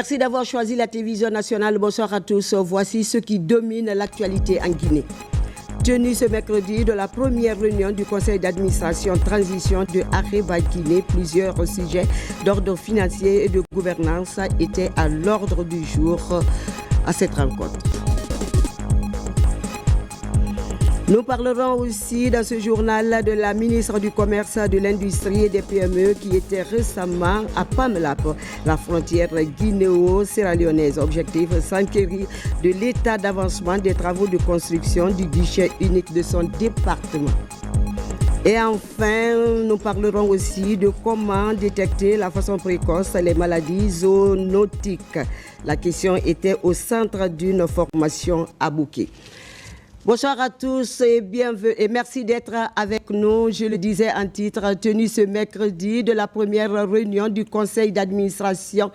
Merci d'avoir choisi la télévision nationale. Bonsoir à tous. Voici ce qui domine l'actualité en Guinée. Tenu ce mercredi de la première réunion du conseil d'administration transition de Areba Guinée, plusieurs sujets d'ordre financier et de gouvernance étaient à l'ordre du jour à cette rencontre. Nous parlerons aussi dans ce journal de la ministre du Commerce, de l'Industrie et des PME qui était récemment à Pamlap, la frontière guinéo-sierra-léonaise. Objectif, s'enquérir de l'état d'avancement des travaux de construction du guichet unique de son département. Et enfin, nous parlerons aussi de comment détecter la façon précoce les maladies zoonotiques. La question était au centre d'une formation à Bouquet. Bonsoir à tous et bienvenue et merci d'être avec nous. Je le disais en titre, tenu ce mercredi de la première réunion du conseil d'administration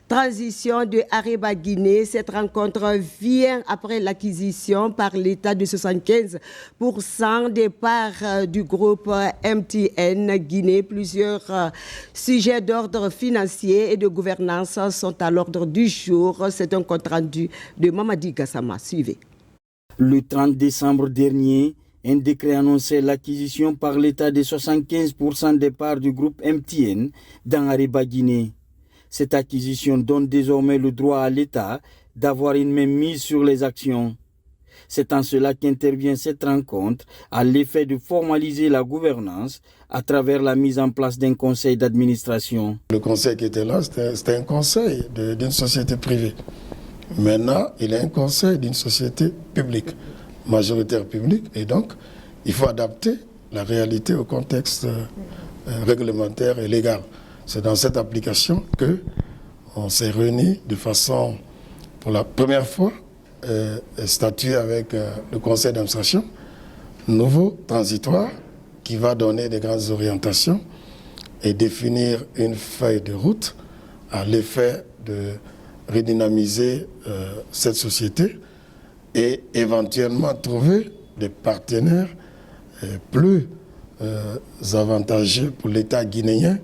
transition de Areba Guinée. Cette rencontre vient après l'acquisition par l'État de 75% des parts du groupe MTN Guinée. Plusieurs sujets d'ordre financier et de gouvernance sont à l'ordre du jour. C'est un compte rendu de Mamadi Gassama. Suivez. Le 30 décembre dernier, un décret annonçait l'acquisition par l'État de 75% des parts du groupe MTN dans Areba Guinée. Cette acquisition donne désormais le droit à l'État d'avoir une main mise sur les actions. C'est en cela qu'intervient cette rencontre à l'effet de formaliser la gouvernance à travers la mise en place d'un conseil d'administration. Le conseil qui était là, c'était un conseil d'une société privée. Maintenant, il est un conseil d'une société publique, majoritaire publique, et donc il faut adapter la réalité au contexte réglementaire et légal. C'est dans cette application qu'on s'est réunis de façon, pour la première fois, statuer avec le conseil d'administration, nouveau, transitoire, qui va donner des grandes orientations et définir une feuille de route à l'effet de redynamiser cette société et éventuellement trouver des partenaires plus avantageux pour l'État guinéen,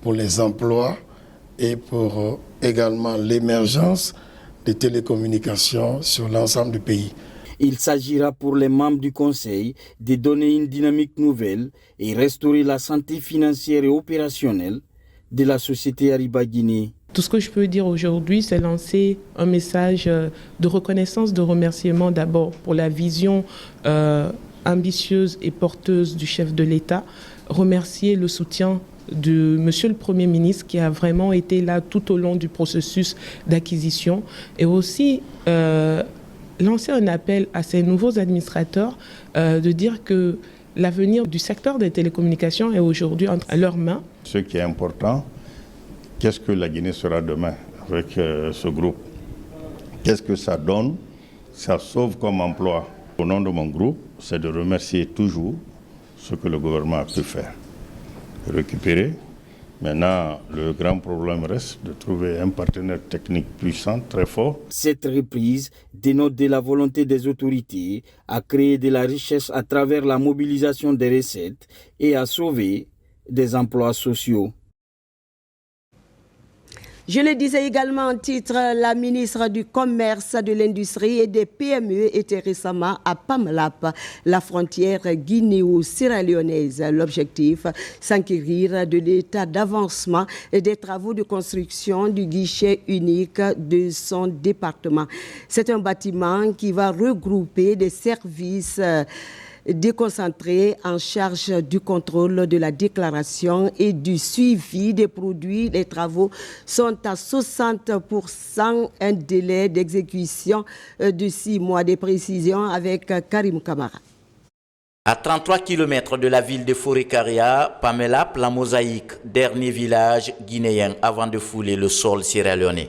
pour les emplois et pour également l'émergence des télécommunications sur l'ensemble du pays. Il s'agira pour les membres du Conseil de donner une dynamique nouvelle et restaurer la santé financière et opérationnelle de la société Areba Guinée. Tout ce que je peux dire aujourd'hui, c'est lancer un message de reconnaissance, de remerciement d'abord pour la vision ambitieuse et porteuse du chef de l'État, remercier le soutien de Monsieur le Premier ministre qui a vraiment été là tout au long du processus d'acquisition et aussi lancer un appel à ces nouveaux administrateurs de dire que l'avenir du secteur des télécommunications est aujourd'hui entre leurs mains. Ce qui est important, qu'est-ce que la Guinée sera demain avec ce groupe? Qu'est-ce que ça donne? Ça sauve comme emploi. Au nom de mon groupe, c'est de remercier toujours ce que le gouvernement a pu faire. Récupérer. Maintenant, le grand problème reste de trouver un partenaire technique puissant, très fort. Cette reprise dénote de la volonté des autorités à créer de la richesse à travers la mobilisation des recettes et à sauver des emplois sociaux. Je le disais également en titre, la ministre du Commerce, de l'Industrie et des PME était récemment à Pamlap, la frontière guinéo-sierra-léonaise. L'objectif, s'enquérir de l'état d'avancement des travaux de construction du guichet unique de son département. C'est un bâtiment qui va regrouper des services déconcentré en charge du contrôle de la déclaration et du suivi des produits. Les travaux sont à 60%, un délai d'exécution de 6 mois. Des précisions avec Karim Kamara. À 33 km de la ville de Forécaria, Pamlap, la mosaïque, dernier village guinéen avant de fouler le sol sierra-léonais.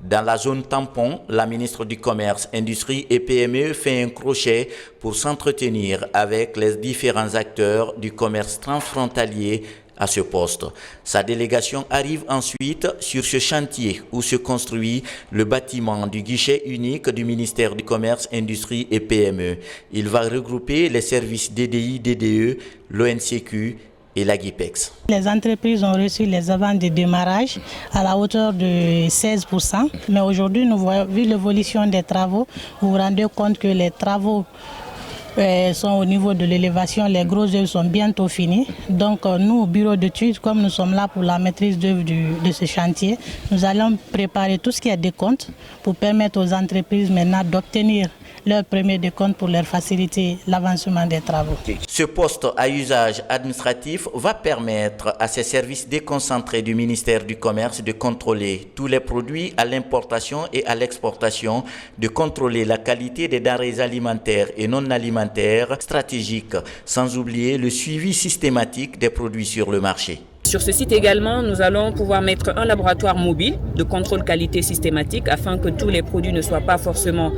Dans la zone tampon, la ministre du Commerce, Industrie et PME fait un crochet pour s'entretenir avec les différents acteurs du commerce transfrontalier à ce poste. Sa délégation arrive ensuite sur ce chantier où se construit le bâtiment du guichet unique du ministère du Commerce, Industrie et PME. Il va regrouper les services DDI, DDE, l'ONCQ et l'Agipex. Les entreprises ont reçu les avances de démarrage à la hauteur de 16%. Mais aujourd'hui, nous voyons, vu l'évolution des travaux, vous vous rendez compte que les travaux sont au niveau de l'élévation, les gros œuvres sont bientôt finis. Donc nous, au bureau d'études, comme nous sommes là pour la maîtrise d'œuvre de ce chantier, nous allons préparer tout ce qui est décompte pour permettre aux entreprises maintenant d'obtenir leur premier décompte pour leur faciliter l'avancement des travaux. Ce poste à usage administratif va permettre à ces services déconcentrés du ministère du Commerce de contrôler tous les produits à l'importation et à l'exportation, de contrôler la qualité des denrées alimentaires et non alimentaires stratégiques, sans oublier le suivi systématique des produits sur le marché. Sur ce site également, nous allons pouvoir mettre un laboratoire mobile de contrôle qualité systématique afin que tous les produits ne soient pas forcément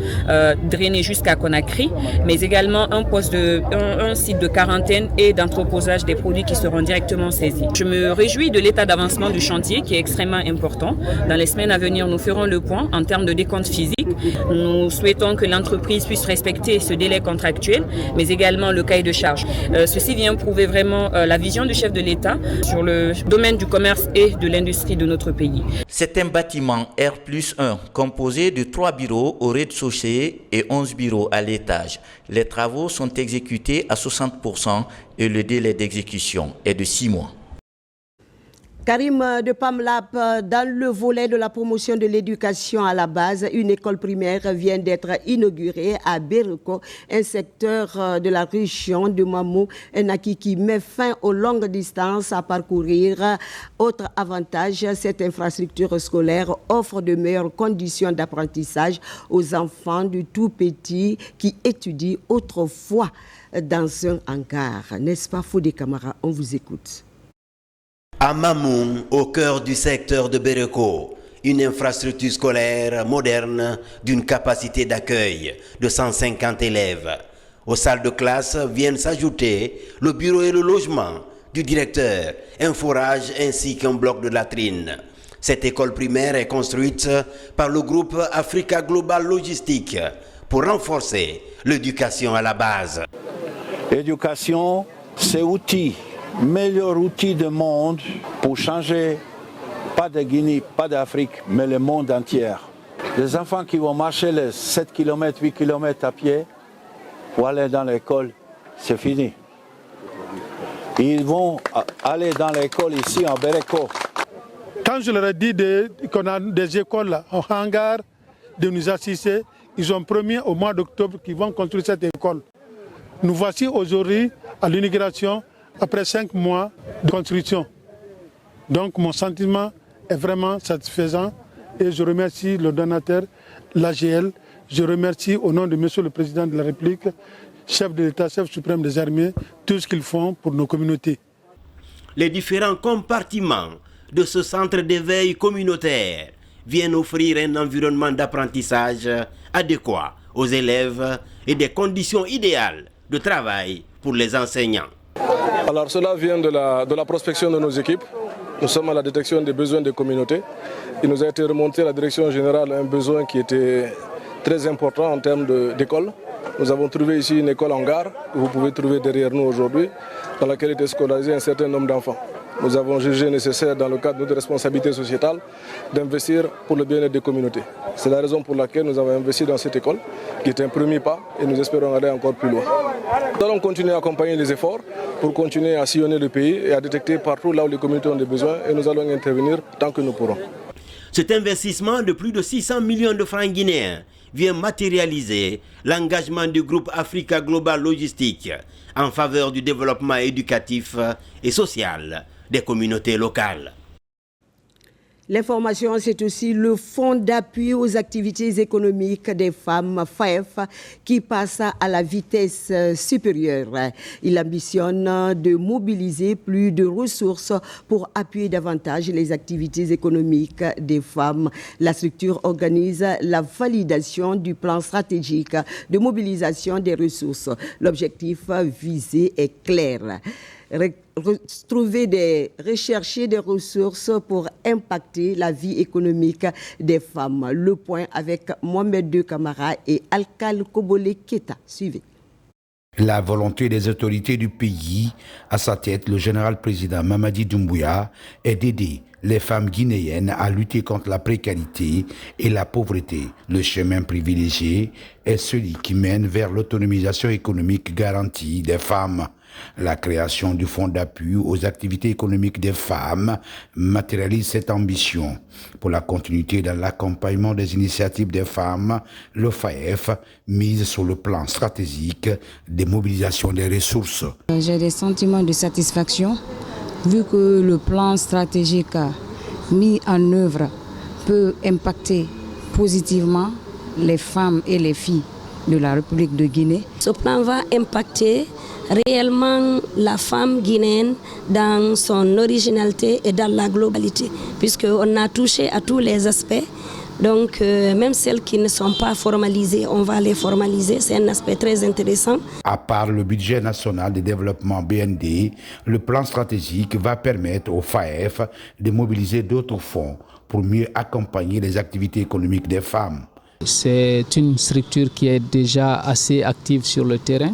drainés jusqu'à Conakry, mais également un site de quarantaine et d'entreposage des produits qui seront directement saisis. Je me réjouis de l'état d'avancement du chantier qui est extrêmement important. Dans les semaines à venir, nous ferons le point en termes de décompte physique. Nous souhaitons que l'entreprise puisse respecter ce délai contractuel, mais également le cahier de charge. Ceci vient prouver vraiment la vision du chef de l'État sur le domaine du commerce et de l'industrie de notre pays. C'est un bâtiment R+1 composé de 3 bureaux au rez-de-chaussée et 11 bureaux à l'étage. Les travaux sont exécutés à 60% et le délai d'exécution est de 6 mois. Karim de Pamlap, dans le volet de la promotion de l'éducation à la base, une école primaire vient d'être inaugurée à Bereko, un secteur de la région de Mamou, un acquis qui met fin aux longues distances à parcourir. Autre avantage, cette infrastructure scolaire offre de meilleures conditions d'apprentissage aux enfants du tout petit qui étudient autrefois dans un hangar. N'est-ce pas, Fodé Camara? On vous écoute. À Mamoun, au cœur du secteur de Bereko, une infrastructure scolaire moderne d'une capacité d'accueil de 150 élèves. Aux salles de classe viennent s'ajouter le bureau et le logement du directeur, un forage ainsi qu'un bloc de latrines. Cette école primaire est construite par le groupe Africa Global Logistique pour renforcer l'éducation à la base. L'éducation, c'est outil. Meilleur outil du monde pour changer, pas de Guinée, pas d'Afrique, mais le monde entier. Les enfants qui vont marcher les 7 km, 8 km à pied pour aller dans l'école, c'est fini. Ils vont aller dans l'école ici en Bereko. Quand je leur ai dit qu'on a des écoles en hangar, de nous assister, ils ont promis au mois d'octobre qu'ils vont construire cette école. Nous voici aujourd'hui à l'inauguration, après 5 mois de construction. Donc mon sentiment est vraiment satisfaisant et je remercie le donateur, l'AGL. Je remercie au nom de Monsieur le Président de la République, chef de l'État, chef suprême des armées, tout ce qu'ils font pour nos communautés. Les différents compartiments de ce centre d'éveil communautaire viennent offrir un environnement d'apprentissage adéquat aux élèves et des conditions idéales de travail pour les enseignants. Alors cela vient de la prospection de nos équipes. Nous sommes à la détection des besoins des communautés. Il nous a été remonté à la direction générale un besoin qui était très important en termes d'école. Nous avons trouvé ici une école en gare, que vous pouvez trouver derrière nous aujourd'hui, dans laquelle était scolarisé un certain nombre d'enfants. Nous avons jugé nécessaire, dans le cadre de notre responsabilité sociétale, d'investir pour le bien-être des communautés. C'est la raison pour laquelle nous avons investi dans cette école, qui est un premier pas, et nous espérons aller encore plus loin. Nous allons continuer à accompagner les efforts pour continuer à sillonner le pays et à détecter partout là où les communautés ont des besoins, et nous allons intervenir tant que nous pourrons. Cet investissement de plus de 600 millions de francs guinéens vient matérialiser l'engagement du groupe Africa Global Logistique en faveur du développement éducatif et social des communautés locales. L'information, c'est aussi le fonds d'appui aux activités économiques des femmes, FAEF, qui passe à la vitesse supérieure. Il ambitionne de mobiliser plus de ressources pour appuyer davantage les activités économiques des femmes. La structure organise la validation du plan stratégique de mobilisation des ressources. L'objectif visé est clair. Rechercher des ressources pour impacter la vie économique des femmes. Le point avec Mohamed II Camara et Alkal Kobole Keta. Suivez. La volonté des autorités du pays, à sa tête le général-président Mamadi Doumbouya, est d'aider les femmes guinéennes à lutter contre la précarité et la pauvreté. Le chemin privilégié est celui qui mène vers l'autonomisation économique garantie des femmes. La création du fonds d'appui aux activités économiques des femmes matérialise cette ambition. Pour la continuité dans l'accompagnement des initiatives des femmes, le FAEF mise sur le plan stratégique des mobilisations des ressources. J'ai des sentiments de satisfaction vu que le plan stratégique mis en œuvre peut impacter positivement les femmes et les filles de la République de Guinée. Ce plan va impacter réellement la femme guinéenne dans son originalité et dans la globalité, puisqu'on a touché à tous les aspects. Donc, même celles qui ne sont pas formalisées, on va les formaliser. C'est un aspect très intéressant. À part le budget national de développement BND, le plan stratégique va permettre au FAEF de mobiliser d'autres fonds pour mieux accompagner les activités économiques des femmes. C'est une structure qui est déjà assez active sur le terrain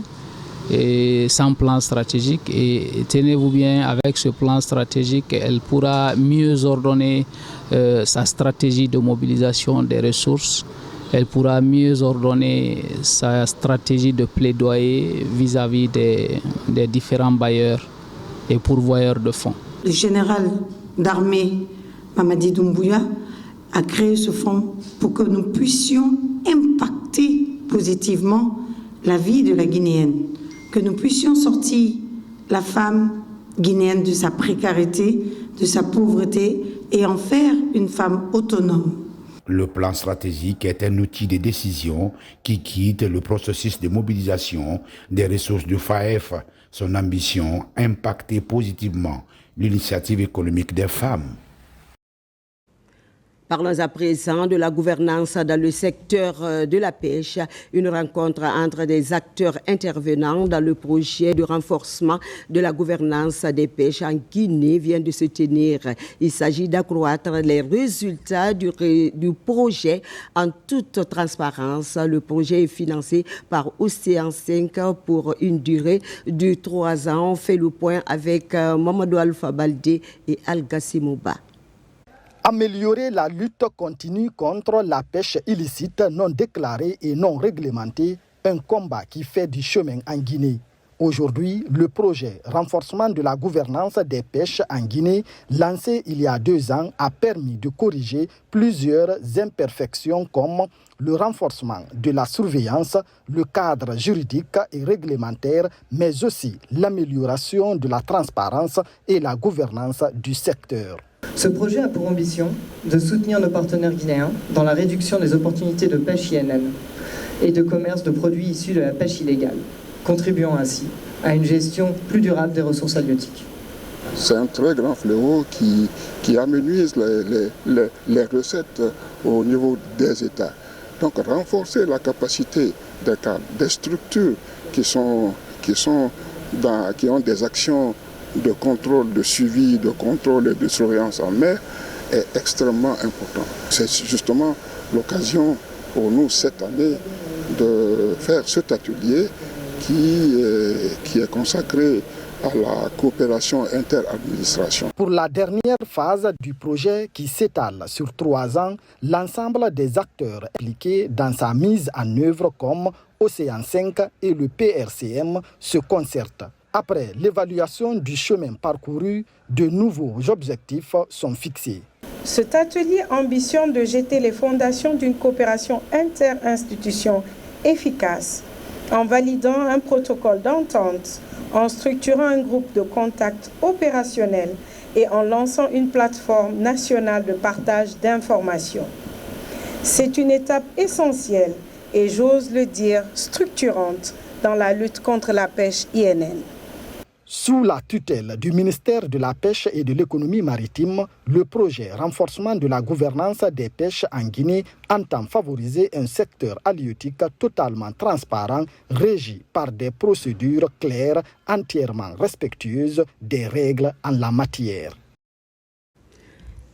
et sans plan stratégique. Et tenez-vous bien, avec ce plan stratégique, elle pourra mieux ordonner sa stratégie de mobilisation des ressources. Elle pourra mieux ordonner sa stratégie de plaidoyer vis-à-vis des différents bailleurs et pourvoyeurs de fonds. Le général d'armée Mamadi Doumbouya a créé ce fonds pour que nous puissions impacter positivement la vie de la Guinéenne, que nous puissions sortir la femme guinéenne de sa précarité, de sa pauvreté et en faire une femme autonome. Le plan stratégique est un outil de décision qui guide le processus de mobilisation des ressources du FAEF. Son ambition, impacter positivement l'initiative économique des femmes. Parlons à présent de la gouvernance dans le secteur de la pêche. Une rencontre entre des acteurs intervenants dans le projet de renforcement de la gouvernance des pêches en Guinée vient de se tenir. Il s'agit d'accroître les résultats du projet en toute transparence. Le projet est financé par Océan 5 pour une durée de 3 ans. On fait le point avec Mamadou Alpha Baldé et Al-Gassimouba. Améliorer la lutte continue contre la pêche illicite non déclarée et non réglementée, un combat qui fait du chemin en Guinée. Aujourd'hui, le projet renforcement de la gouvernance des pêches en Guinée, lancé il y a 2 ans, a permis de corriger plusieurs imperfections comme le renforcement de la surveillance, le cadre juridique et réglementaire, mais aussi l'amélioration de la transparence et la gouvernance du secteur. Ce projet a pour ambition de soutenir nos partenaires guinéens dans la réduction des opportunités de pêche INN et de commerce de produits issus de la pêche illégale, contribuant ainsi à une gestion plus durable des ressources halieutiques. C'est un très grand fléau qui amenuise les recettes au niveau des États. Donc renforcer la capacité des structures qui ont des actions de contrôle, de suivi, de contrôle et de surveillance en mer est extrêmement important. C'est justement l'occasion pour nous cette année de faire cet atelier qui est consacré à la coopération inter-administration. Pour la dernière phase du projet qui s'étale sur 3 ans, l'ensemble des acteurs impliqués dans sa mise en œuvre comme Océan 5 et le PRCM se concertent. Après l'évaluation du chemin parcouru, de nouveaux objectifs sont fixés. Cet atelier ambitionne de jeter les fondations d'une coopération inter-institution efficace en validant un protocole d'entente, en structurant un groupe de contact opérationnel et en lançant une plateforme nationale de partage d'informations. C'est une étape essentielle et, j'ose le dire, structurante dans la lutte contre la pêche INN. Sous la tutelle du ministère de la Pêche et de l'Économie maritime, le projet renforcement de la gouvernance des pêches en Guinée entend favoriser un secteur halieutique totalement transparent, régi par des procédures claires, entièrement respectueuses des règles en la matière.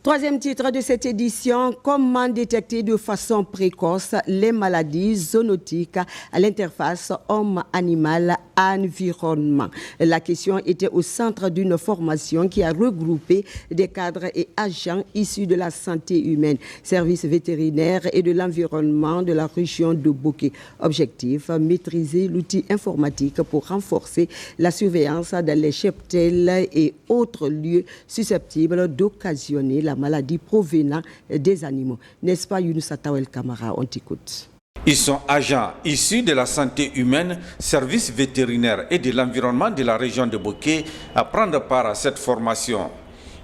Troisième titre de cette édition, comment détecter de façon précoce les maladies zoonotiques à l'interface homme-animal-environnement. La question était au centre d'une formation qui a regroupé des cadres et agents issus de la santé humaine, services vétérinaires et de l'environnement de la région de Boké. Objectif, maîtriser l'outil informatique pour renforcer la surveillance dans les cheptels et autres lieux susceptibles d'occasionner la maladie provenant des animaux. N'est-ce pas Younousa Tawel Kamara? On t'écoute. Ils sont agents issus de la santé humaine, services vétérinaires et de l'environnement de la région de Boké à prendre part à cette formation.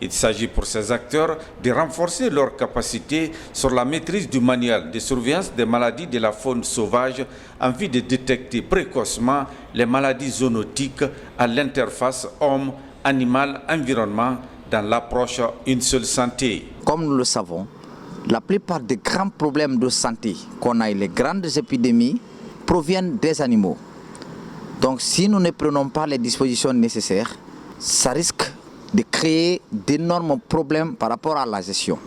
Il s'agit pour ces acteurs de renforcer leurs capacités sur la maîtrise du manuel de surveillance des maladies de la faune sauvage en vue de détecter précocement les maladies zoonotiques à l'interface homme-animal-environnement dans l'approche Une seule santé. Comme nous le savons, la plupart des grands problèmes de santé qu'on a, les grandes épidémies, proviennent des animaux. Donc si nous ne prenons pas les dispositions nécessaires, ça risque de créer d'énormes problèmes par rapport à la gestion.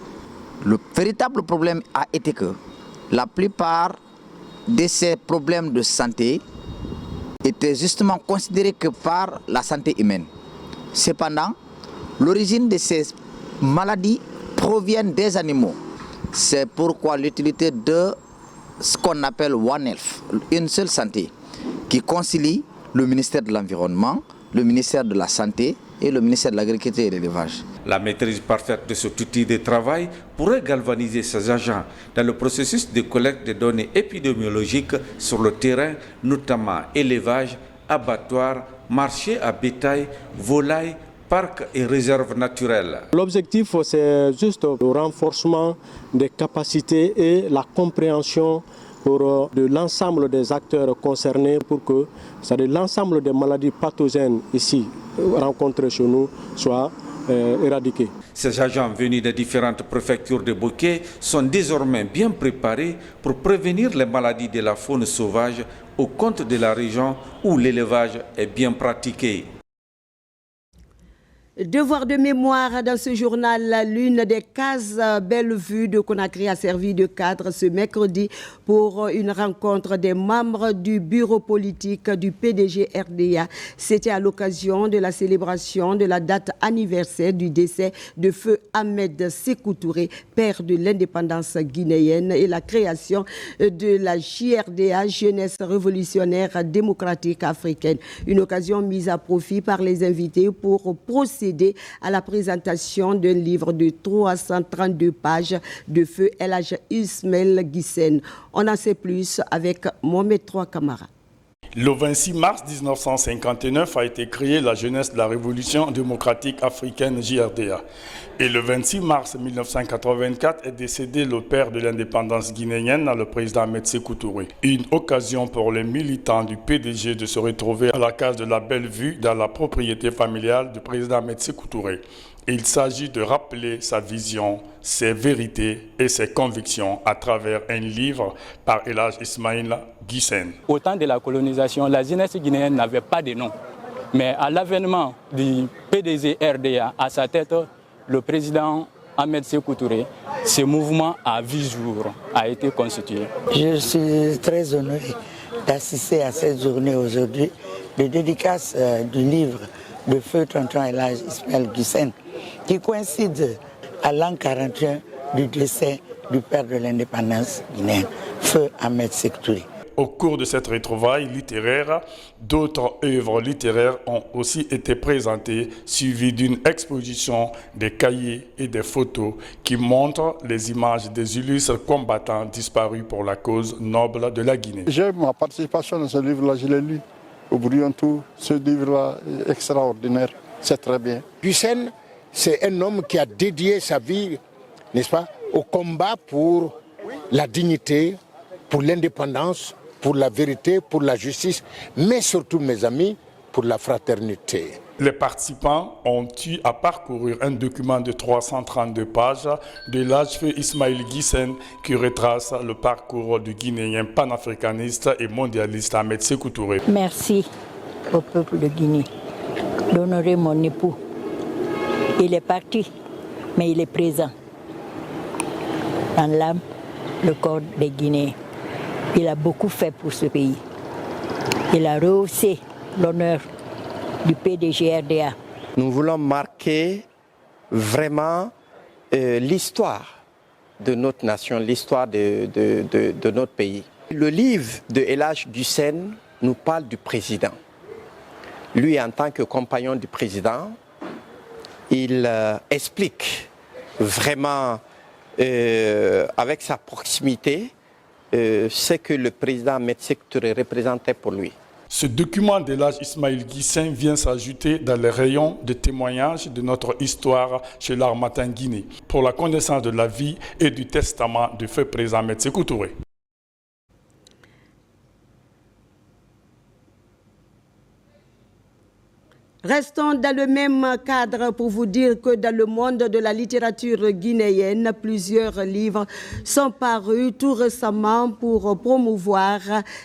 Le véritable problème a été que la plupart de ces problèmes de santé étaient justement considérés que par la santé humaine. Cependant, l'origine de ces maladies provient des animaux. C'est pourquoi l'utilité de ce qu'on appelle One Health, une seule santé, qui concilie le ministère de l'Environnement, le ministère de la Santé et le ministère de l'Agriculture et de l'Élevage. La maîtrise parfaite de cet outil de travail pourrait galvaniser ces agents dans le processus de collecte de données épidémiologiques sur le terrain, notamment élevage, abattoir, marché à bétail, volailles, parcs et réserves naturelles. L'objectif, c'est juste le renforcement des capacités et la compréhension de l'ensemble des acteurs concernés pour que l'ensemble des maladies pathogènes ici rencontrées chez nous soient éradiquées. Ces agents venus de différentes préfectures de Boké sont désormais bien préparés pour prévenir les maladies de la faune sauvage au compte de la région où l'élevage est bien pratiqué. Devoir de mémoire dans ce journal, l'une des cases Bellevue de Conakry a servi de cadre ce mercredi pour une rencontre des membres du bureau politique du PDG RDA. C'était à l'occasion de la célébration de la date anniversaire du décès de feu Ahmed Sékou Touré, père de l'indépendance guinéenne, et la création de la JRDA, Jeunesse révolutionnaire démocratique africaine. Une occasion mise à profit par les invités pour procéder à la présentation d'un livre de 332 pages de feu El Hadj Ismaël Guissène. On en sait plus avec Mohamed Trois Camara. Le 26 mars 1959 a été créée la Jeunesse de la Révolution démocratique africaine JRDA. Et le 26 mars 1984 est décédé le père de l'indépendance guinéenne, le président Ahmed Sékou Touré. Une occasion pour les militants du PDG de se retrouver à la case de la Bellevue dans la propriété familiale du président Ahmed Sékou Touré. Il s'agit de rappeler sa vision, ses vérités et ses convictions à travers un livre par El Hadj Ismaël Guissène. Au temps de la colonisation, la jeunesse guinéenne n'avait pas de nom. Mais à l'avènement du PDG RDA, à sa tête, le président Ahmed Sékou Touré, ce mouvement à 8 jours a été constitué. Je suis très honoré d'assister à cette journée aujourd'hui de dédicace du livre de feu tonton El Hadj Ismaël Guissène, qui coïncide à l'an 41 du décès du père de l'indépendance guinéenne, feu Ahmed Sékou Touré. Au cours de cette retrouvaille littéraire, d'autres œuvres littéraires ont aussi été présentées, suivies d'une exposition des cahiers et des photos qui montrent les images des illustres combattants disparus pour la cause noble de la Guinée. J'ai ma participation dans ce livre-là, je l'ai lu. Au Bouillon-Tout, ce livre-là est extraordinaire, c'est très bien. Guissène, c'est un homme qui a dédié sa vie, n'est-ce pas, au combat pour la dignité, pour l'indépendance, pour la vérité, pour la justice, mais surtout, mes amis, pour la fraternité. Les participants ont eu à parcourir un document de 332 pages de l'âge feu Ismaël Guissène qui retrace le parcours du Guinéen panafricaniste et mondialiste Ahmed Sékou Touré. Merci au peuple de Guinée d'honorer mon époux. Il est parti, mais il est présent. dans l'âme, le corps des Guinéens. Il a beaucoup fait pour ce pays. Il a rehaussé l'honneur du PDG RDA. Nous voulons marquer vraiment l'histoire de notre nation, l'histoire de notre pays. Le livre de El Hadj Guissène nous parle du président. Lui, en tant que compagnon du président, il explique vraiment, avec sa proximité, ce que le président Ahmed Sékou Touré représentait pour lui. Ce document d'El Hadj Ismaïl Guissène vient s'ajouter dans les rayons de témoignages de notre histoire chez l'Harmattan Guinée pour la connaissance de la vie et du testament du feu président Ahmed Sékou Touré. Restons dans le même cadre pour vous dire que dans le monde de la littérature guinéenne, plusieurs livres sont parus tout récemment pour promouvoir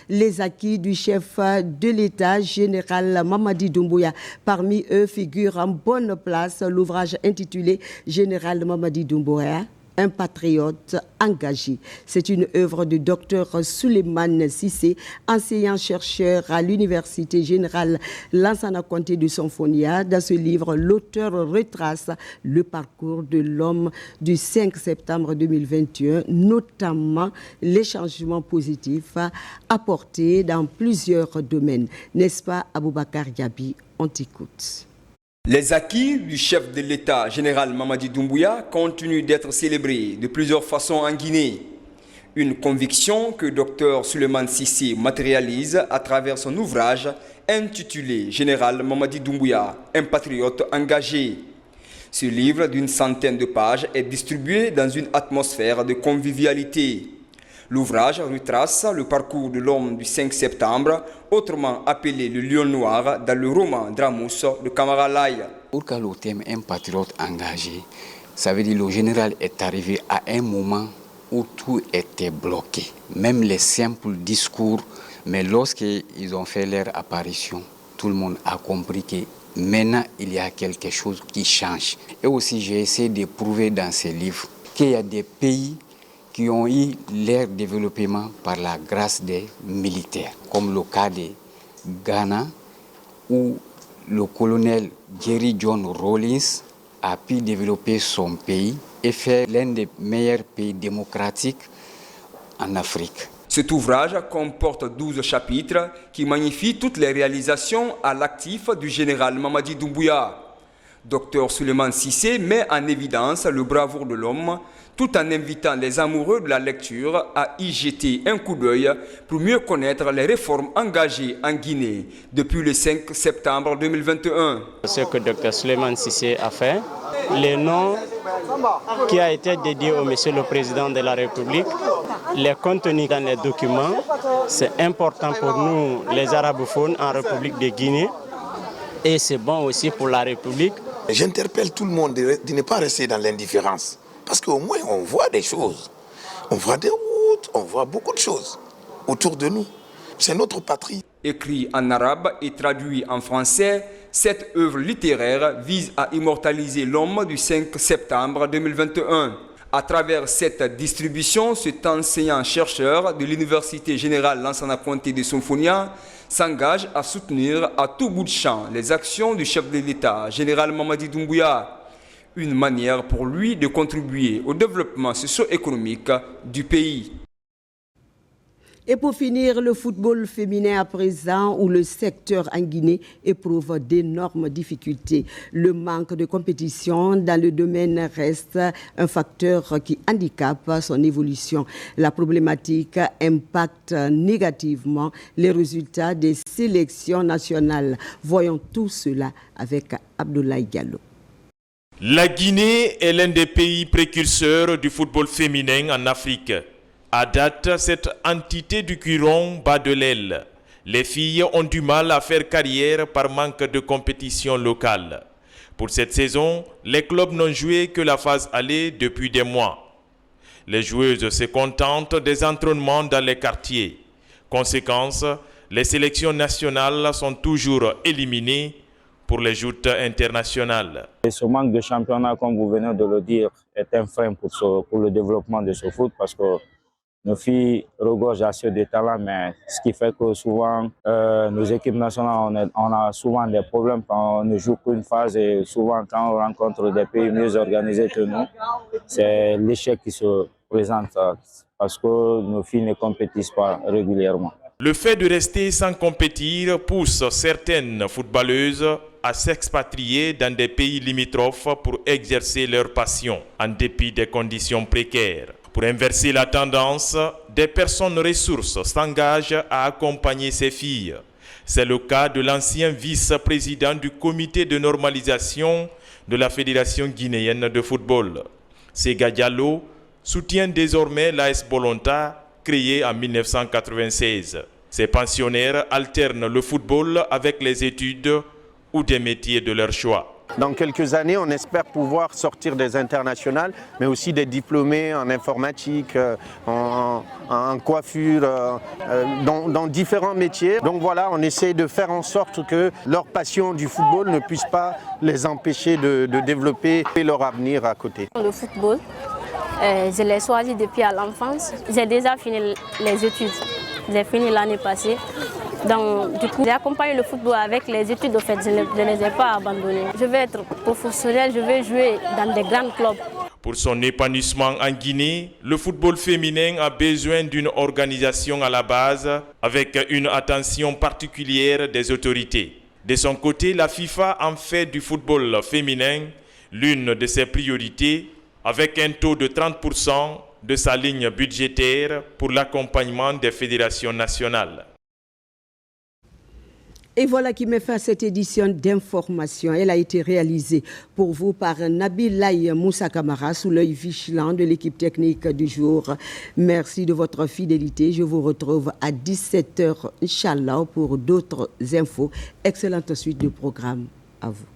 les acquis du chef de l'État, général Mamadi Doumbouya. Parmi eux figure en bonne place l'ouvrage intitulé « Général Mamadi Doumbouya ». Un patriote engagé. C'est une œuvre du docteur Souleymane Cissé, enseignant-chercheur à l'Université générale Lansana Conté de Sonfonia. Dans ce livre, l'auteur retrace le parcours de l'homme du 5 septembre 2021, notamment les changements positifs apportés dans plusieurs domaines. N'est-ce pas, Aboubakar Yabi? On t'écoute. Les acquis du chef de l'État, général Mamadi Doumbouya, continuent d'être célébrés de plusieurs façons en Guinée. Une conviction que Dr Souleymane Cissé matérialise à travers son ouvrage intitulé « Général Mamadi Doumbouya, un patriote engagé ». Ce livre d'une centaine de pages est distribué dans une atmosphère de convivialité. L'ouvrage retrace le parcours de l'homme du 5 septembre, autrement appelé le Lion Noir dans le roman Dramous de Camara Laye. Pour que le thème un patriote engagé, ça veut dire que le général est arrivé à un moment où tout était bloqué, même les simples discours. Mais lorsqu'ils ont fait leur apparition, tout le monde a compris que maintenant il y a quelque chose qui change. Et aussi j'ai essayé de prouver dans ces livres qu'il y a des pays qui ont eu leur développement par la grâce des militaires, comme le cas de Ghana, où le colonel Jerry John Rawlins a pu développer son pays et faire l'un des meilleurs pays démocratiques en Afrique. Cet ouvrage comporte 12 chapitres qui magnifient toutes les réalisations à l'actif du général Mamadi Doumbouya. Dr Souleymane Cissé met en évidence le bravoure de l'homme, tout en invitant les amoureux de la lecture à y jeter un coup d'œil pour mieux connaître les réformes engagées en Guinée depuis le 5 septembre 2021. Ce que Dr Souleymane Cissé a fait, le nom qui a été dédié au Monsieur le Président de la République, les contenus dans les documents, c'est important pour nous les arabophones en République de Guinée et c'est bon aussi pour la République. J'interpelle tout le monde de ne pas rester dans l'indifférence. Parce qu'au moins, on voit des choses. On voit des routes, on voit beaucoup de choses autour de nous. C'est notre patrie. Écrit en arabe et traduit en français, cette œuvre littéraire vise à immortaliser l'homme du 5 septembre 2021. À travers cette distribution, cet enseignant-chercheur de l'Université générale Lansana Conté de Sonfonia s'engage à soutenir à tout bout de champ les actions du chef de l'État, général Mamadi Doumbouya. Une manière pour lui de contribuer au développement socio-économique du pays. Et pour finir, le football féminin à présent, où le secteur en Guinée éprouve d'énormes difficultés. Le manque de compétition dans le domaine reste un facteur qui handicape son évolution. La problématique impacte négativement les résultats des sélections nationales. Voyons tout cela avec Abdoulaye Diallo. La Guinée est l'un des pays précurseurs du football féminin en Afrique. À date, cette entité du Curon bat de l'aile. Les filles ont du mal à faire carrière par manque de compétition locale. Pour cette saison, les clubs n'ont joué que la phase aller depuis des mois. Les joueuses se contentent des entraînements dans les quartiers. Conséquence, les sélections nationales sont toujours éliminées pour les joutes internationales. Et ce manque de championnat, comme vous venez de le dire, est un frein pour le développement de ce foot parce que nos filles regorgent assez de talent, mais ce qui fait que souvent, nos équipes nationales, on a souvent des problèmes quand on ne joue qu'une phase et souvent quand on rencontre des pays mieux organisés que nous, c'est l'échec qui se présente parce que nos filles ne compétissent pas régulièrement. Le fait de rester sans compétir pousse certaines footballeuses à s'expatrier dans des pays limitrophes pour exercer leur passion, en dépit des conditions précaires. Pour inverser la tendance, des personnes ressources s'engagent à accompagner ces filles. C'est le cas de l'ancien vice-président du comité de normalisation de la Fédération guinéenne de football. Sega Diallo soutient désormais l'AS Bolonta, créée en 1996. Ces pensionnaires alternent le football avec les études ou des métiers de leur choix. Dans quelques années, on espère pouvoir sortir des internationales, mais aussi des diplômés en informatique, en coiffure, dans différents métiers. Donc voilà, on essaie de faire en sorte que leur passion du football ne puisse pas les empêcher de développer leur avenir à côté. Le football, je l'ai choisi depuis à l'enfance. J'ai déjà fini les études. J'ai fini l'année passée. Donc, du coup, j'ai accompagné le football avec les études. En fait, je ne les ai pas abandonnées. Je vais être professionnelle, je vais jouer dans des grands clubs. Pour son épanouissement en Guinée, le football féminin a besoin d'une organisation à la base avec une attention particulière des autorités. De son côté, la FIFA en fait du football féminin l'une de ses priorités avec un taux de 30% de sa ligne budgétaire pour l'accompagnement des fédérations nationales. Et voilà qui met fin à cette édition d'information. Elle a été réalisée pour vous par Nabilaï Moussa Kamara sous l'œil vigilant de l'équipe technique du jour. Merci de votre fidélité. Je vous retrouve à 17h, Inch'Allah, pour d'autres infos. Excellente suite de programme à vous.